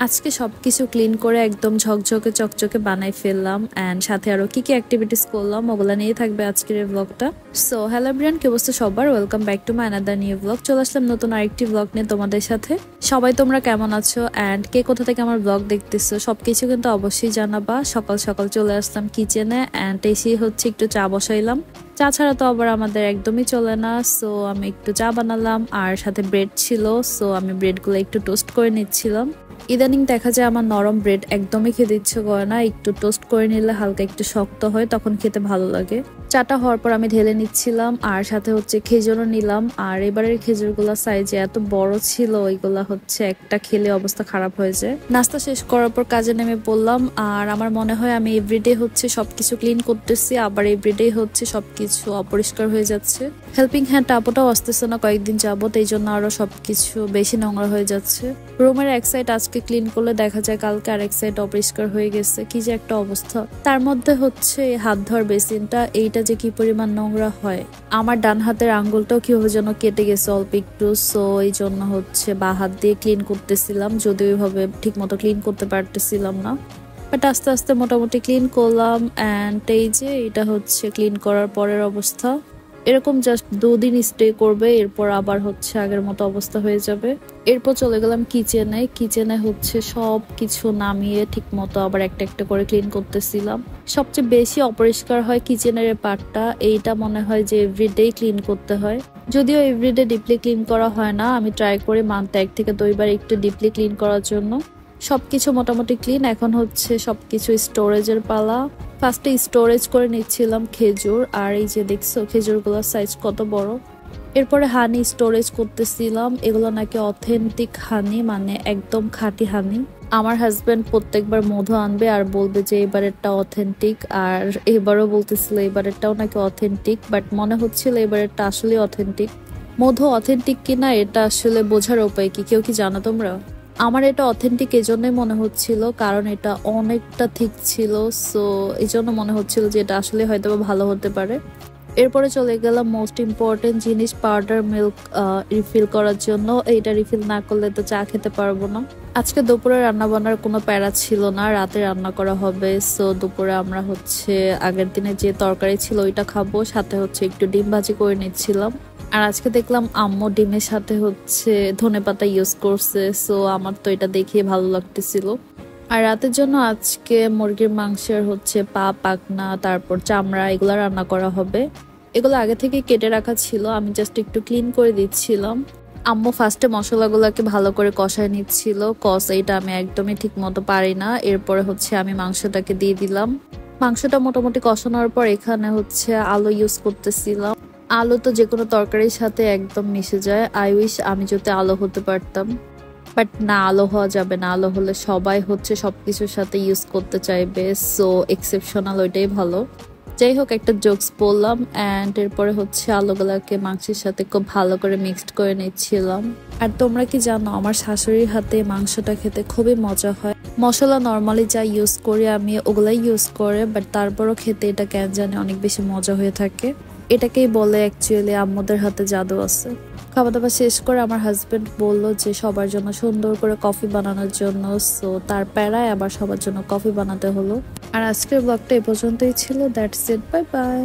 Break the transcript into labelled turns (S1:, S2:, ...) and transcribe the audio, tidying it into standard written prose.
S1: আজকে সবকিছু ক্লিন করে একদম ঝকঝকে চকচকে বানাই ফেললাম এন্ড সাথে আরো কি কি অ্যাক্টিভিটিস করলাম ওগুলা নিয়ে থাকবে আজকের এই ব্লগটা। সো হ্যালো এভরিওয়ান, কি অবস্থা সবার? Welcome back to my another new blog. চলে আসলাম নতুন আরেকটি ব্লগ নিয়ে তোমাদের সাথে। সবাই তোমরা কেমন আছো এন্ড কে কোথা থেকে আমার ব্লগ দেখতেছো সবকিছু কিন্তু অবশ্যই জানাবা। সকাল সকাল চলে আসলাম কিচেনে এন্ড এসে হচ্ছে একটু চা বসাইলাম। চা ছাড়া তো আবার আমাদের একদমই চলে না, সো আমি একটু চা বানালাম আর সাথে ব্রেড ছিল, সো আমি ব্রেডগুলো একটু টোস্ট করে নিচ্ছিলাম। ইদানিং দেখা যায় আমার নরম ব্রেড একদমই খেতে ইচ্ছে করে না, একটু টোস্ট করে নিলে হালকা একটু শক্ত হয়, তখন খেতে ভালো লাগে। চাটা হওয়ার পর আমি ঢেলে নিচ্ছিলাম আর সাথে হচ্ছে খেজুরও নিলাম। আর এবারের খেজুরগুলো সাইজে এত বড় ছিল, ওইগুলা হচ্ছে একটা খেলে অবস্থা খারাপ হয়ে যায়। নাস্তা শেষ করার পর কাজে নেমে পড়লাম। আর আমার মনে হয় আমি এভরিডে হচ্ছে সবকিছু ক্লিন করতেছি, আবার এভরিডে হচ্ছে সবকিছু অপরিষ্কার হয়ে যাচ্ছে। হেল্পিং হ্যান্ড টাপোটাও আসতেছে না কয়েকদিন যাবত, এই জন্য আরো সবকিছু বেশি নোংরা হয়ে যাচ্ছে। রুমের এক সাইড আজকে ক্লিন করলে দেখা যায় কালকে আরেক সাইড অপরিষ্কার হয়ে গেছে, কি যে একটা অবস্থা। তার মধ্যে হচ্ছে হাত ধোয়ার বেসিনটা, এইটা যে কি পরিমাণ নোংরা হয়। আমার ডান হাতের আঙ্গুলটাও কিভাবে যেন কেটে গেছে অল্প একটু, সো এই জন্য হচ্ছে বাঁ হাত দিয়ে ক্লিন করতেছিলাম, যদিও ওইভাবে ঠিক মতো ক্লিন করতে পারতেছিলাম না, বাট আস্তে আস্তে মোটামুটি ক্লিন করলাম। অ্যান্ড এই যে এটা হচ্ছে ক্লিন করার পরের অবস্থা। এরকম জাস্ট 2 দিন স্টে করবে, এরপর আবার হচ্ছে আগের মতো অবস্থা হয়ে যাবে। এরপর চলে গেলাম কিচেনে হচ্ছে সব কিছু নামিয়ে ঠিক মতো আবার একটা একটা করে ক্লিন করতেছিলাম। সবচেয়ে বেশি অপরিষ্কার হয় কিচেনের পার্টটা, এইটা মনে হয় যে এভরিডে ক্লিন করতে হয়। যদিও এভরিডে ডিপলি ক্লিন করা হয় না, আমি ট্রাই করি মান্থে 1 থেকে 2 বার একটু ডিপলি ক্লিন করার জন্য। সবকিছু মোটামুটি ক্লিন, এখন হচ্ছে সবকিছু স্টোরেজের পালা। ফার্স্টে স্টোরেজ করে নিচ্ছিলাম খেজুর, আর এই যে দেখছো খেজুরগুলোর সাইজ কত বড়। এরপরে হানি স্টোরেজ করতেছিলাম, এগুলো নাকি অথেন্টিক হানি, মানে একদম খাঁটি হানি। আমার হাজবেন্ড প্রত্যেকবার মধু আনবে আর বলবে যে এবারেরটা অথেন্টিক, আর এবারও বলতেছিল এবারেরটাও নাকি অথেন্টিক, বাট মনে হচ্ছিল এবারেরটা আসলে অথেন্টিক। মধু অথেন্টিক কিনা এটা আসলে বোঝার উপায় কি, কেউ কি জানো তোমরা? আমার এটা অথেন্টিক এজন্যই মনে হচ্ছিল কারণ এটা অনেকটা ঠিক ছিল, সো এই জন্য মনে হচ্ছিল যে এটা আসলে হয়তো ভালো হতে পারে। এরপরে চলে গেলাম মোস্ট ইম্পর্টেন্ট জিনিস, পাউডার মিল্ক রিফিল করার জন্য। এইটা রিফিল না করলে তো চা খেতে পারবো না। আজকে দুপুরে রান্না বান্নার কোনো প্যারা ছিল না, রাতে রান্না করা হবে, সো দুপুরে আমরা হচ্ছে আগের দিনে যে তরকারি ছিল ওইটা খাবো, সাথে হচ্ছে একটু ডিম ভাজি করে নিচ্ছিলাম। আর আজকে দেখলাম আম্মু ডিমের সাথে হচ্ছে ধনেপাতা ইউজ করছে, সো আমার তো এটা দেখে ভালো লাগতেছিল। আর রাতের জন্য আজকে মুরগির মাংসের হচ্ছে পা, পাখনা, তারপর চামড়া এগুলো রান্না করা হবে। এগুলো আগে থেকে কেটে রাখা ছিল, আমি জাস্ট একটু ক্লিন করে দিচ্ছিলাম। আম্মু ফার্স্টে মশলাগুলোকে ভালো করে কষায় নিচ্ছিল, কষ এইটা আমি একদমই ঠিক মতো পারি না। এরপরে হচ্ছে আমি মাংসটাকে দিয়ে দিলাম। মাংসটা মোটামুটি কষানোর পর এখানে হচ্ছে আলু ইউজ করতেছিলাম। আলু তো যে কোনো তরকারির সাথে একদম মিশে যায়, আই উইশ আমি যদি আলু হতে পারতাম, বাট না, আলো হওয়া যাবে না। আলো হলে সবাই হচ্ছে সবকিছুর সাথে ইউজ করতে চাইবে, সো এক্সেপশনাল, ওইটাই ভালো। যাই হোক, একটা জোকস বললাম। অ্যান্ড এরপরে হচ্ছে আলুগুলাকে মাংসের সাথে খুব ভালো করে মিক্সড করে নিচ্ছিলাম। আর তোমরা কি জানো, আমার শাশুড়ির হাতে মাংসটা খেতে খুবই মজা হয়। মশলা নর্মালি যা ইউজ করি আমি ওগুলাই ইউজ করে, বাট তারপরও খেতে এটা কেন জানি অনেক বেশি মজা হয়ে থাকে। এটাকেই বলে অ্যাকচুয়ালি আম্মুদের হাতে জাদু আছে। খাওয়া দাওয়া শেষ করে আমার হাজবেন্ড বলল যে সবার জন্য সুন্দর করে কফি বানানোর জন্য, সো তার প্যারায় আবার সবার জন্য কফি বানাতে হলো। আর আজকের ব্লগটা এ পর্যন্তই ছিল। That's it, bye bye.